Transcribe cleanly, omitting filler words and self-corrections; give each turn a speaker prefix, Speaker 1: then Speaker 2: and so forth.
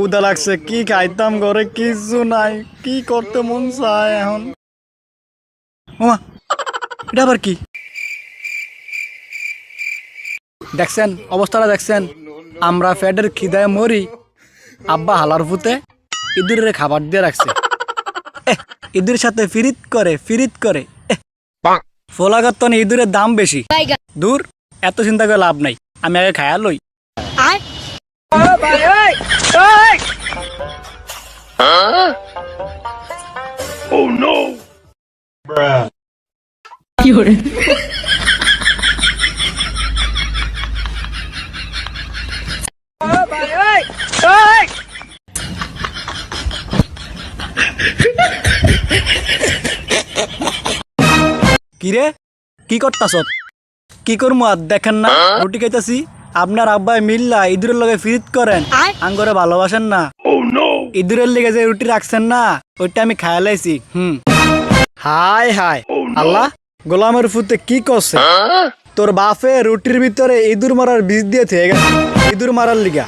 Speaker 1: ক্ষুধা লাগছে, কি খাইতাম, ঘরে কিছু নাই, কি করতে মন চায় এখন। ওমা, এটা আবার কি? দেখছেন অবস্থাটা, দেখছেন আমরা ফ্যাটের খিদায় মরি, আব্বা হালার ফুতে ইঁদুরের খাবার দিয়ে রাখছে। ইঁদুরের সাথে ফিরিত করে ফোলাগত ইঁদুরের দাম বেশি। দূর, এত চিন্তা করে লাভ নাই, আমি আগে খায়া লই। কিরে, কি করতাছ? কি করবো আর দেখেন না, রুটি খাইতাছি। আপনার আব্বাই মিল্লা ইঁদুরের লগে ফিরিত করেন, আঙ্গরে ভালোবাসেন না। ইঁদুরের লেগে যে রুটি রাখছেন না, ওইটা আমি খায়া লাইছি। হাই হাই আল্লাহ, গোলামের ফুতে কি করছে? তোর বাপে রুটির ভিতরে ইঁদুর মারার বীজ দিয়ে থেকে গেছে, ইঁদুর মারার লিগা।